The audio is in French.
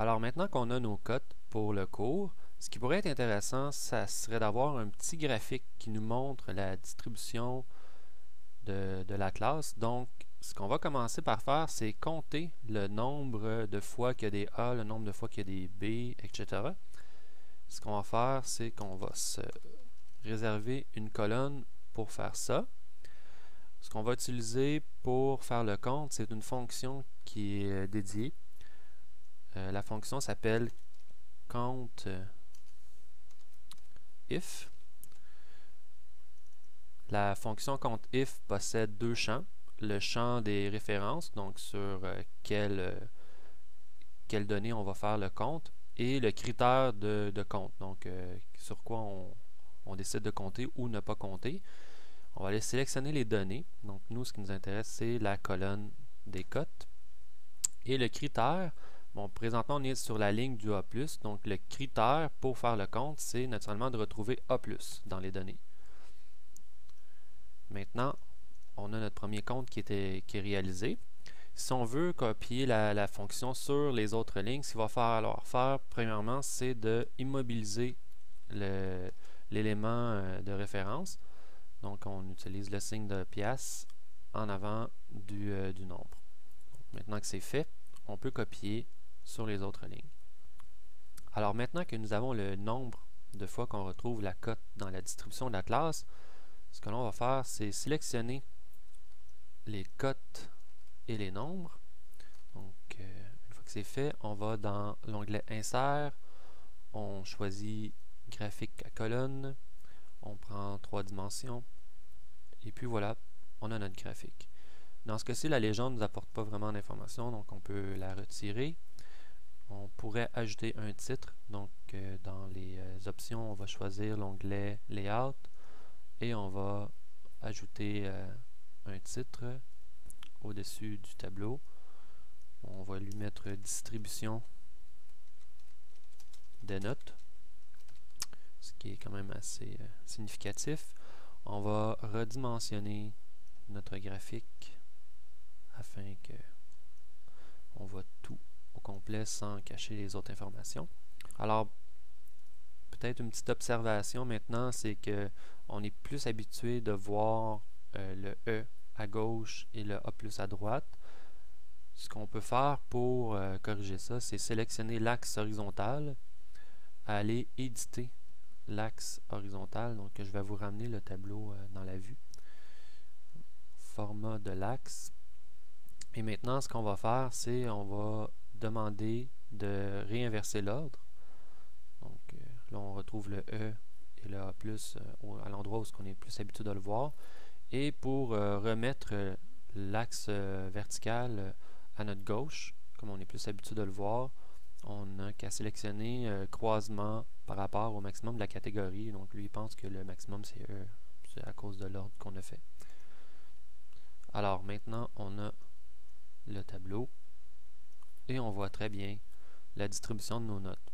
Alors maintenant qu'on a nos cotes pour le cours, ce qui pourrait être intéressant, ça serait d'avoir un petit graphique qui nous montre la distribution de la classe. Donc, ce qu'on va commencer par faire, c'est compter le nombre de fois qu'il y a des A, le nombre de fois qu'il y a des B, etc. Ce qu'on va faire, c'est qu'on va se réserver une colonne pour faire ça. Ce qu'on va utiliser pour faire le compte, c'est une fonction qui est dédiée. La fonction s'appelle COUNTIF. La fonction COUNTIF possède deux champs. Le champ des références, donc sur quelle donnée on va faire le compte, et le critère de compte, donc sur quoi on décide de compter ou ne pas compter. On va aller sélectionner les données. Donc nous, ce qui nous intéresse, c'est la colonne des cotes. Et le critère, bon, présentement, on est sur la ligne du A+, donc le critère pour faire le compte, c'est naturellement de retrouver A+, dans les données. Maintenant, on a notre premier compte qui est réalisé. Si on veut copier la fonction sur les autres lignes, ce qu'il va falloir faire, premièrement, c'est de immobiliser l'élément de référence. Donc, on utilise le signe de pièce en avant du nombre. Donc, maintenant que c'est fait, on peut copier sur les autres lignes. Alors, maintenant que nous avons le nombre de fois qu'on retrouve la cote dans la distribution de la classe, ce que l'on va faire, c'est sélectionner les cotes et les nombres. Donc, une fois que c'est fait, on va dans l'onglet Insert, on choisit Graphique à colonne, on prend 3 dimensions, et puis voilà, on a notre graphique. Dans ce cas-ci, la légende ne nous apporte pas vraiment d'informations, donc on peut la retirer. On pourrait ajouter un titre, donc dans les options, on va choisir l'onglet Layout, et on va ajouter un titre au-dessus du tableau. On va lui mettre distribution des notes, ce qui est quand même assez significatif. On va redimensionner notre graphique afin que on voit tout au complet sans cacher les autres informations. Alors, peut-être une petite observation maintenant, c'est que on est plus habitué de voir le E à gauche et le A+ à droite. Ce qu'on peut faire pour corriger ça, c'est sélectionner l'axe horizontal, aller éditer l'axe horizontal. Donc, je vais vous ramener le tableau dans la vue. Format de l'axe. Et maintenant, ce qu'on va faire, c'est on va demander de réinverser l'ordre. Donc, là, on retrouve le E et le A+, à l'endroit où on est plus habitué de le voir. Et pour remettre l'axe vertical à notre gauche, comme on est plus habitué de le voir, on n'a qu'à sélectionner croisement par rapport au maximum de la catégorie. Donc lui, il pense que le maximum c'est E, c'est à cause de l'ordre qu'on a fait. Alors maintenant, on a le tableau et on voit très bien la distribution de nos notes.